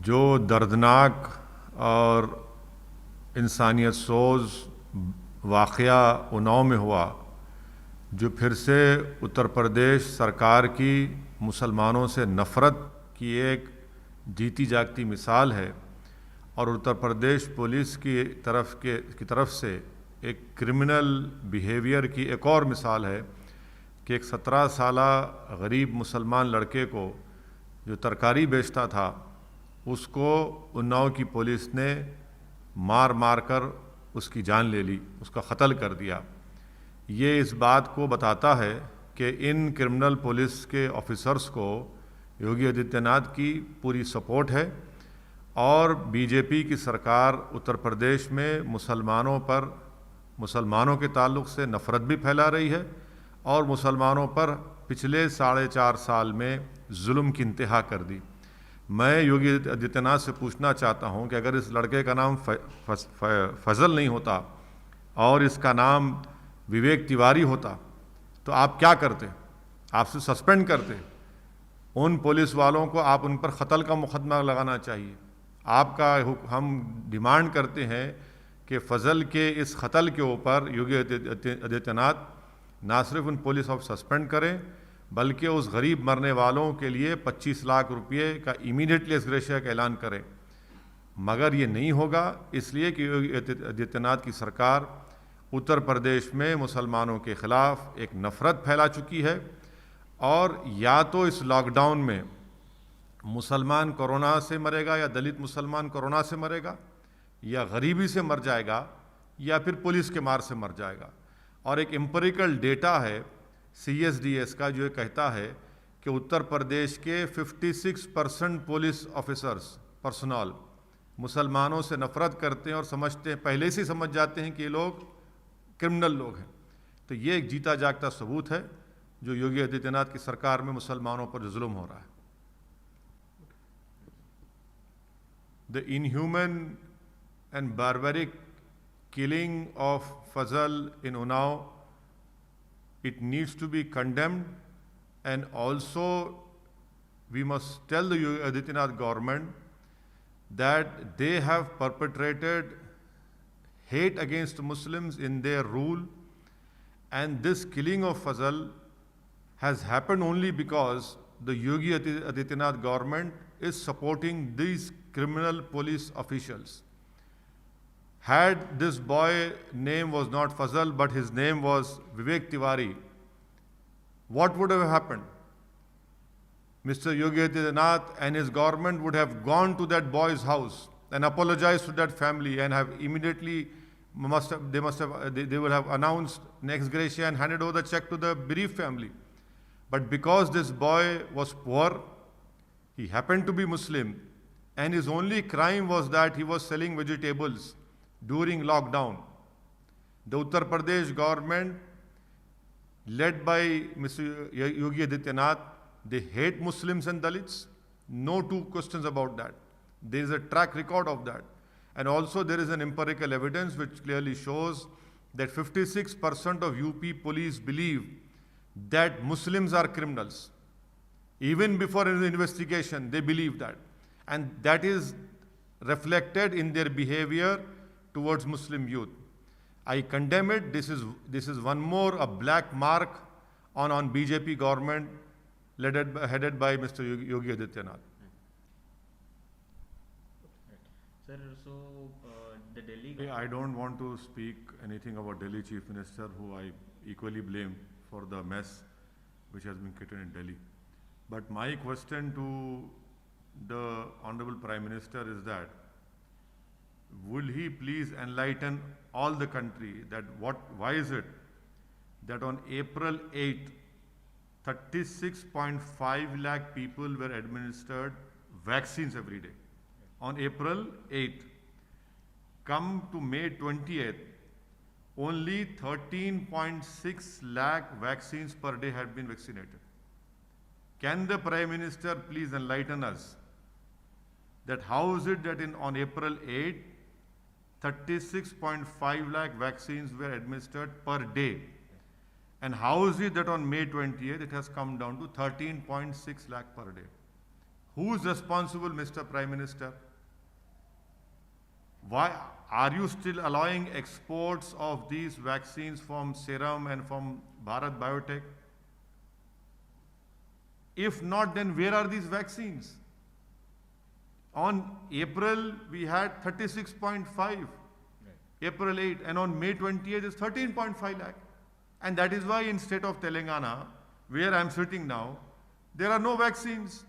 जो दर्दनाक और इंसानियत सोज़ वाक़या उन्नाव में हुआ, जो फिर से उत्तर प्रदेश सरकार की मुसलमानों से नफ़रत की एक जीती जागती मिसाल है और उत्तर प्रदेश पुलिस की तरफ से एक क्रिमिनल बिहेवियर की एक और मिसाल है कि एक 17 साला गरीब मुसलमान लड़के को जो तरकारी बेचता था, उसको उन्नाव की पुलिस ने मार मार कर उसकी जान ले ली, उसका क़त्ल कर दिया। ये इस बात को बताता है कि इन क्रिमिनल पुलिस के ऑफिसर्स को योगी आदित्यनाथ की पूरी सपोर्ट है और बीजेपी की सरकार उत्तर प्रदेश में मुसलमानों के ताल्लुक़ से नफ़रत भी फैला रही है और मुसलमानों पर पिछले 4.5 साल में जुल्म की इंतहा कर दी। मैं योगी आदित्यनाथ से पूछना चाहता हूं कि अगर इस लड़के का नाम फजल नहीं होता और इसका नाम विवेक तिवारी होता तो आप क्या करते? आपसे सस्पेंड करते। उन पुलिस वालों को आप उन पर क़त्ल का मुकदमा लगाना चाहिए। हम डिमांड करते हैं कि फजल के इस क़त्ल के ऊपर योगी आदित्यनाथ ना सिर्फ उन पुलिस ऑफ सस्पेंड करें बल्कि उस गरीब मरने वालों के लिए 25 लाख रुपये का इमीडिएटली एक्सग्रेशिया का ऐलान करें। मगर ये नहीं होगा, इसलिए कि योगी आदित्यनाथ की सरकार उत्तर प्रदेश में मुसलमानों के ख़िलाफ़ एक नफ़रत फैला चुकी है और या तो इस लॉकडाउन में मुसलमान कोरोना से मरेगा या दलित मुसलमान कोरोना से मरेगा या गरीबी से मर जाएगा या फिर पुलिस के मार से मर जाएगा। और एक एम्पिरिकल डेटा है CSDS का जो ये कहता है कि उत्तर प्रदेश के 56% पुलिस ऑफिसर्स पर्सनल मुसलमानों से नफ़रत करते हैं और समझते हैं, पहले से समझ जाते हैं कि ये लोग क्रिमिनल लोग हैं। तो ये एक जीता जागता सबूत है जो योगी आदित्यनाथ की सरकार में मुसलमानों पर जो जुल्म हो रहा है। The inhuman and barbaric killing of Fazal in Unnao, it needs to be condemned, and also we must tell the Yogi Adityanath government that they have perpetrated hate against Muslims in their rule, and this killing of Fazal has happened only because the Yogi Adityanath government is supporting these criminal police officials. Had this boy name was not Fazal but his name was Vivek Tiwari, what would have happened? Mr. Yogi Adityanath and his government would have gone to that boy's house and apologized to that family and have immediately they would have announced ex gratia and handed over the check to the bereaved family. But because this boy was poor, he happened to be Muslim, and his only crime was that he was selling vegetables during lockdown, the Uttar Pradesh government, led by Mr. Yogi Adityanath, they hate Muslims and Dalits. No two questions about that. There is a track record of that. And also there is an empirical evidence which clearly shows that 56% of UP police believe that Muslims are criminals. Even before an investigation, they believe that. And that is reflected in their behavior towards Muslim youth. I condemn it. This is one more a black mark on BJP government headed by Mr. Yogi Adityanath. Sir, so the Delhi... I don't want to speak anything about Delhi Chief Minister, who I equally blame for the mess which has been created in Delhi. But my question to the Honorable Prime Minister is that, will he please enlighten all the country that why is it that on April 8th, 36.5 lakh people were administered vaccines every day. On April 8th, come to May 20th, only 13.6 lakh vaccines per day have been vaccinated. Can the Prime Minister please enlighten us that how is it that on April 8th, 36.5 lakh vaccines were administered per day, and how is it that on May 20th it has come down to 13.6 lakh per day? Who is responsible, Mr. Prime Minister? Why are you still allowing exports of these vaccines from Serum and from Bharat Biotech? If not, then where are these vaccines? On April, we had 36.5, April 8, and on May 28 is 13.5 lakh. And that is why in state of Telangana, where I am sitting now, there are no vaccines.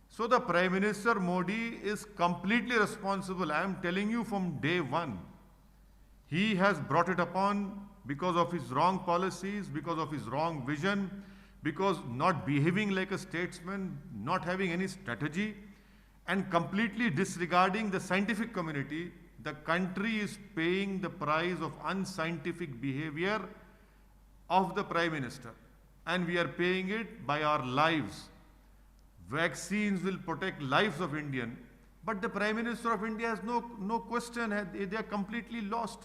So the Prime Minister Modi is completely responsible. I am telling you from day one. He has brought it upon because of his wrong policies, because of his wrong vision, because not behaving like a statesman, not having any strategy, and completely disregarding the scientific community. The country is paying the price of unscientific behavior of the Prime Minister, and we are paying it by our lives. Vaccines will protect lives of Indians, but the Prime Minister of India has no question. They are completely lost.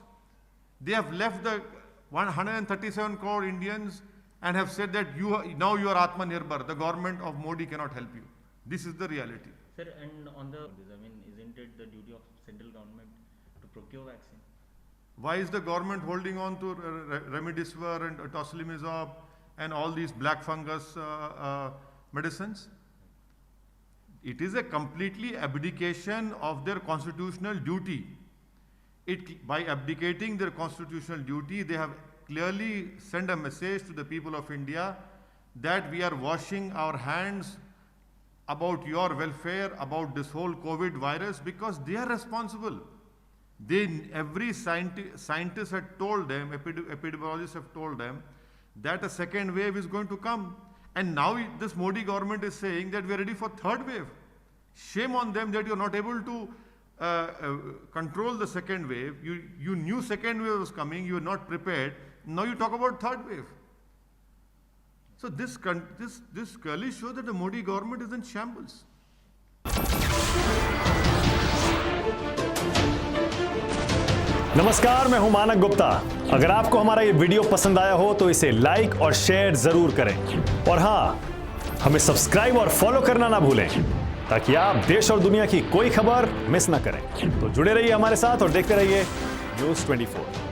They have left the 137 crore Indians and have said that now you are Atmanirbhar. The government of Modi cannot help you. This is the reality. Sir, and on the, isn't it the duty of central government to procure vaccine? Why is the government holding on to Remdesivir and Tocilizumab and all these black fungus medicines? It is a completely abdication of their constitutional duty. By abdicating their constitutional duty, they have clearly sent a message to the people of India that we are washing our hands about your welfare, about this whole COVID virus, because they are responsible. Every scientist had told them, epidemiologists have told them, that a second wave is going to come. And now this Modi government is saying that we are ready for third wave. Shame on them that you are not able to control the second wave. You knew second wave was coming, you were not prepared. Now you talk about third wave. So this clearly shows that the Modi government is in shambles. नमस्कार, मैं हूं मानक गुप्ता। अगर आपको हमारा ये video पसंद आया हो तो इसे लाइक और शेयर जरूर करें, और हां, हमें सब्सक्राइब और फॉलो करना ना भूलें ताकि आप देश और दुनिया की कोई खबर मिस ना करें। तो जुड़े रहिए हमारे साथ और देखते रहिए न्यूज़ 24।